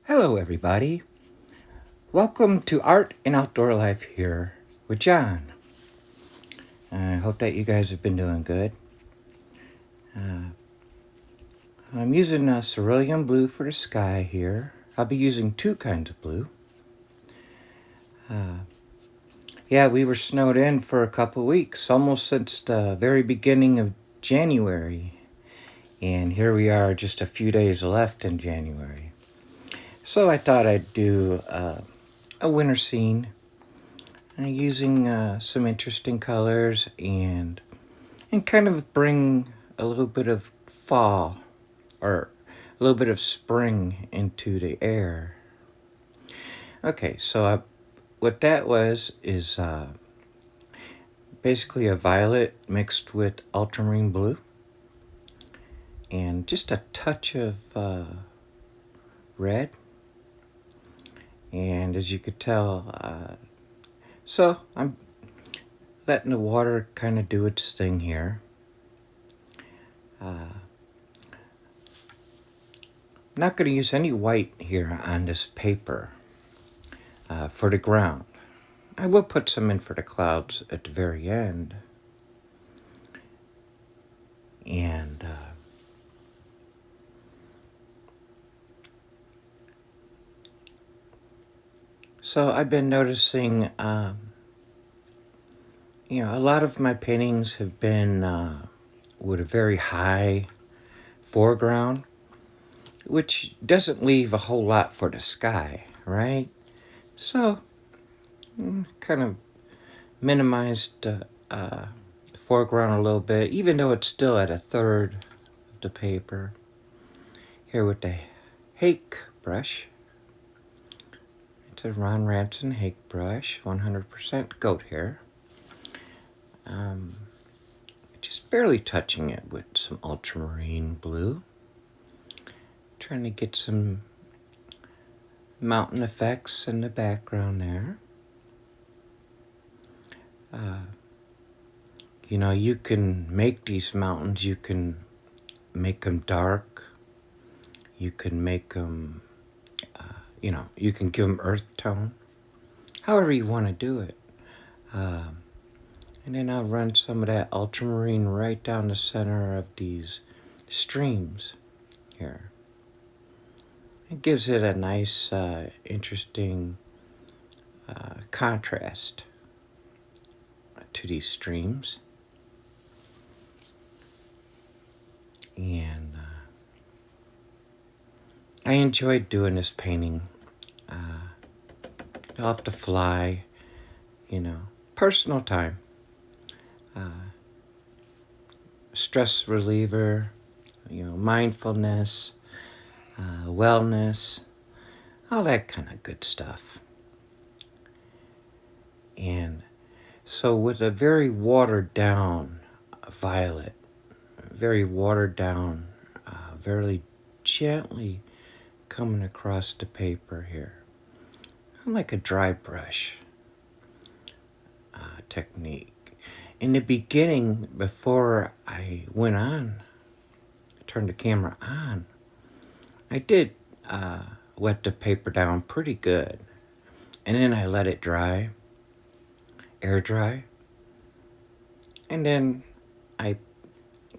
Hello, everybody. Welcome to Art and Outdoor Life here with John. I hope that you guys have been doing good. I'm using cerulean blue for the sky here. I'll be using two kinds of blue. Yeah, we were snowed in for a couple of weeks, almost since the very beginning of January. And here we are, just a few days left in January. So I thought I'd do a winter scene using some interesting colors and kind of bring a little bit of fall or a little bit of spring into the air. Okay, so what that was is basically a violet mixed with ultramarine blue and just a touch of red. And as you could tell, so I'm letting the water kind of do its thing here. I'm not going to use any white here on this paper for the ground. I will put some in for the clouds at the very end. And so I've been noticing, a lot of my paintings have been with a very high foreground, which doesn't leave a whole lot for the sky, right? So, kind of minimized the foreground a little bit, even though it's still at a third of the paper. Here with the Hake brush. It's a Ron Ranson Hake brush, 100% goat hair. Just barely touching it with some ultramarine blue. Trying to get some mountain effects in the background there. You can make these mountains, you can make them dark, you can make them, you can give them earth tone, however you want to do it. And then I'll run some of that ultramarine right down the center of these streams here. It gives it a nice, interesting contrast to these streams. And I enjoyed doing this painting off the fly, personal time. Stress reliever, mindfulness, wellness, all that kind of good stuff. And so with a very watered down violet, very watered down, very gently coming across the paper here, like a dry brush technique. In the beginning, before I turned the camera on, I did wet the paper down pretty good. And then I let it dry, air dry. And then I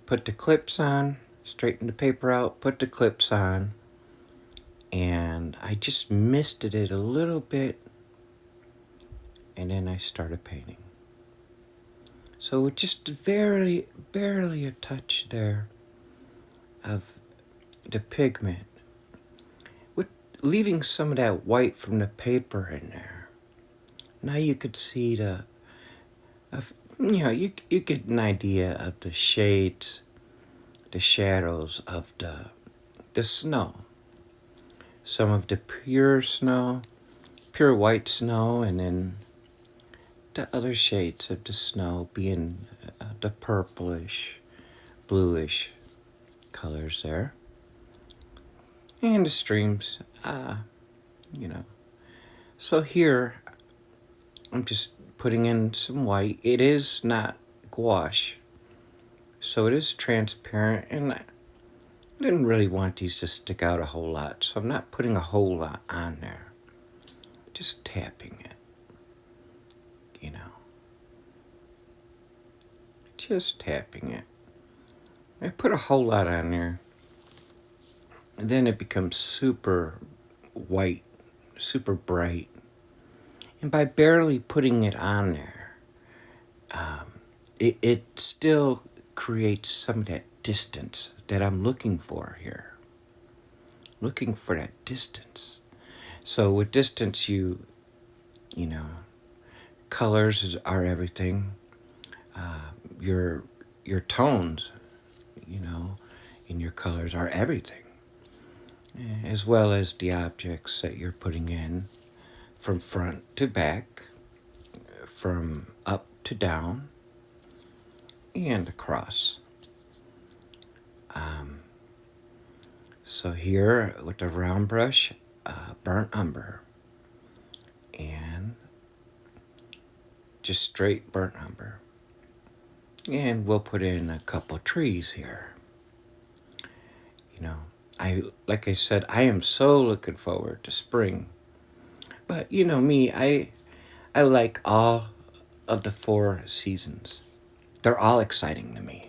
put the clips on, straightened the paper out, put the clips on, and I just misted it a little bit, and then I started painting. So just barely a touch there of the pigment, with leaving some of that white from the paper in there. Now you could see you get an idea of the shades, the shadows of the snow. Some of the pure snow, pure white snow, and then the other shades of the snow being the purplish, bluish colors there. And the streams, So here, I'm just putting in some white. It is not gouache, so it is transparent, and I didn't really want these to stick out a whole lot, so I'm not putting a whole lot on there. Just tapping it, you know. Just tapping it. I put a whole lot on there, and then it becomes super white, super bright. And by barely putting it on there, it still creates some of that distance that I'm looking for here. Looking for that distance. So with distance, you know, are everything. Your tones, you know, in your colors are everything, as well as the objects that you're putting in from front to back, from up to down, and across. So here with the round brush, burnt umber, and just straight burnt umber. And we'll put in a couple trees here. You know, like I said, I am so looking forward to spring. But you know me, I like all of the 4 seasons. They're all exciting to me.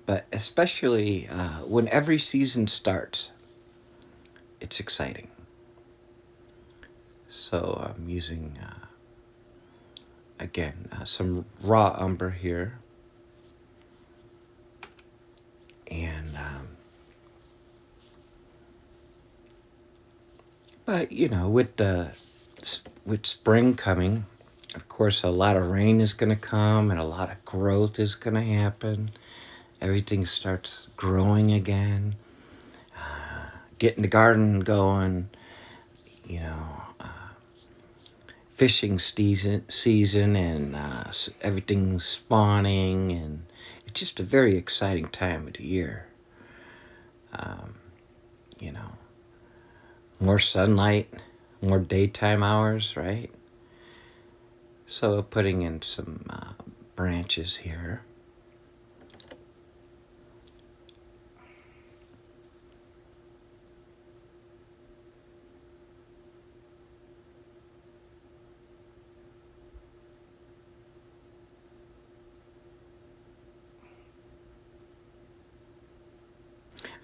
But especially when every season starts, it's exciting. So I'm using, again, some raw umber here. And, but you know, with spring coming, of course, a lot of rain is going to come and a lot of growth is going to happen. Everything starts growing again, getting the garden going, you know, fishing season and everything's spawning, and it's just a very exciting time of the year. You know, more sunlight, more daytime hours, right? So putting in some branches here.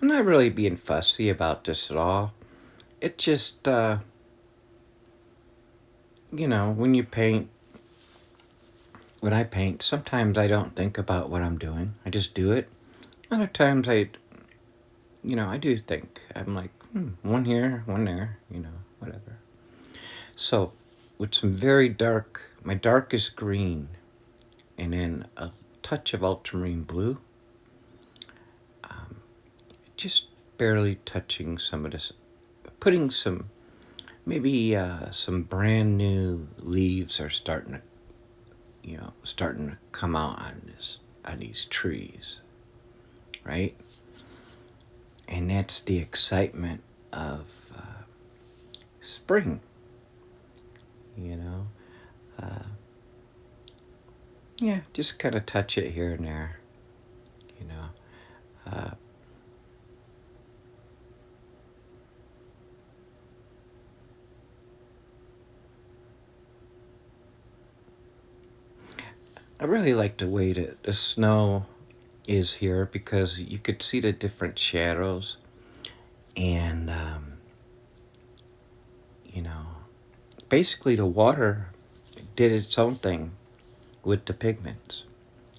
I'm not really being fussy about this at all. It just, you know, when I paint, sometimes I don't think about what I'm doing. I just do it. Other times I do think. I'm like, one here, one there, whatever. So, with some very my darkest green, and then a touch of ultramarine blue, just barely touching some of this, putting maybe some brand new leaves are starting to come out on these trees, right? And that's the excitement of spring, you know. Yeah, just kind of touch it here and there, you know. I really like the way that the snow is here because you could see the different shadows, and you know, basically the water did its own thing with the pigments,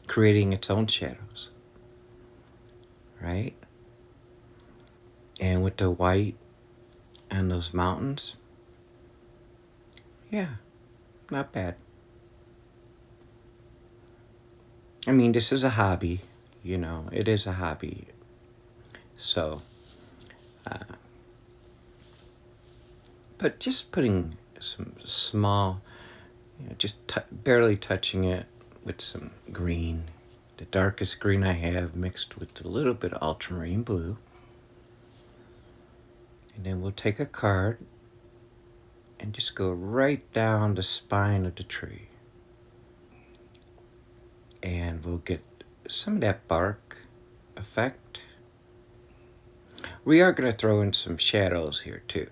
creating its own shadows, right? And with the white and those mountains, yeah, not bad. I mean, this is a hobby, it is a hobby. So, but just putting some small, just barely touching it with some green, the darkest green I have mixed with a little bit of ultramarine blue. And then we'll take a card and just go right down the spine of the tree. And we'll get some of that bark effect. we are going to throw in some shadows here too.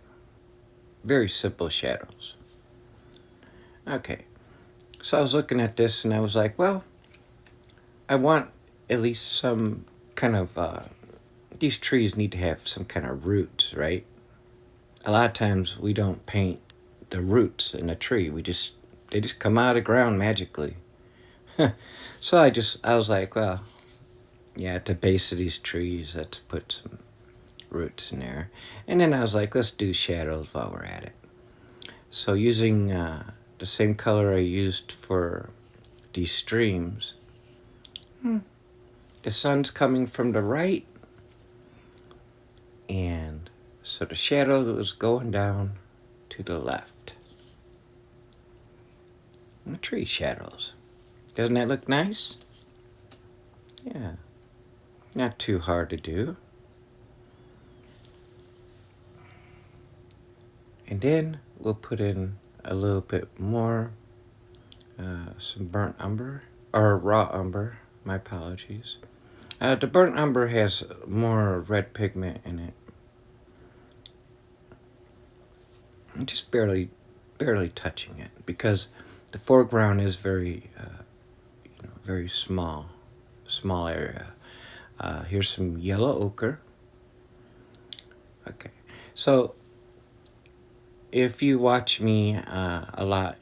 Very simple shadows. Okay, so I was looking at this and I was like, well, I want at least some kind of, these trees need to have some kind of roots, right? A lot of times we don't paint the roots in a tree. They just come out of the ground magically. So I was like, well, yeah, at the base of these trees, let's put some roots in there. And then I was like, let's do shadows while we're at it. So using the same color I used for these streams, the sun's coming from the right, and so the shadow was going down to the left. And the tree shadows. Doesn't that look nice? Yeah. Not too hard to do. And then we'll put in a little bit more, some burnt umber, or raw umber, my apologies. The burnt umber has more red pigment in it. I'm just barely touching it because the foreground is very, very small area. Here's some yellow ochre. Okay, so if you watch me a lot,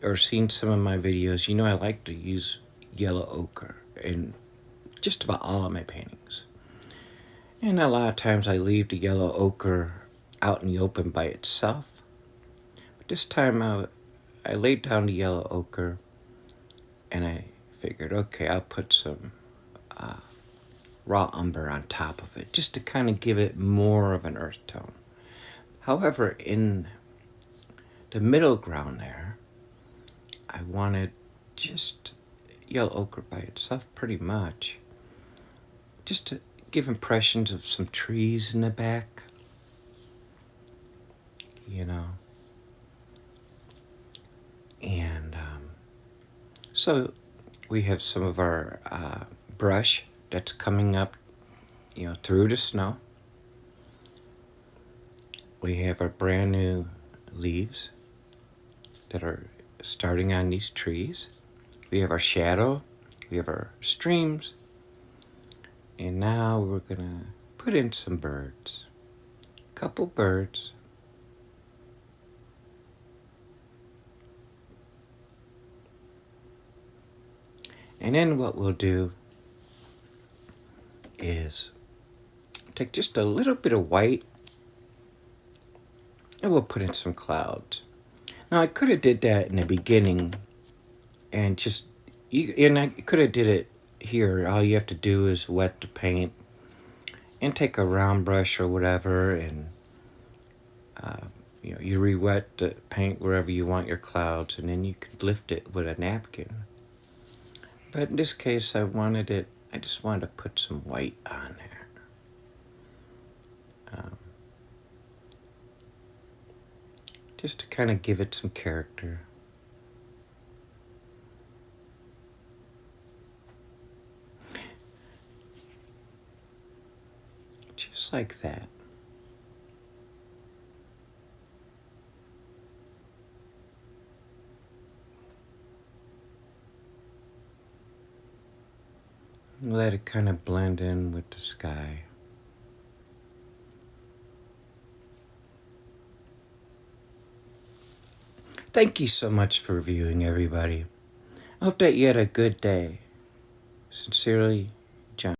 or seen some of my videos, you know I like to use yellow ochre in just about all of my paintings. And a lot of times I leave the yellow ochre out in the open by itself. But this time I laid down the yellow ochre and I figured, okay, I'll put some raw umber on top of it just to kind of give it more of an earth tone. However, in the middle ground there, I wanted just yellow ochre by itself pretty much, just to give impressions of some trees in the back, And so we have some of our brush that's coming up, through the snow. We have our brand new leaves that are starting on these trees. We have our shadow. We have our streams. And now we're going to put in some birds. A couple birds. And then what we'll do is take just a little bit of white and we'll put in some clouds. Now I could have did that in the beginning and I could have did it here. All you have to do is wet the paint and take a round brush or whatever and you re-wet the paint wherever you want your clouds and then you can lift it with a napkin. But in this case I just wanted to put some white on there. Just to kind of give it some character. Just like that. Let it kind of blend in with the sky. Thank you so much for viewing, everybody. I hope that you had a good day. Sincerely,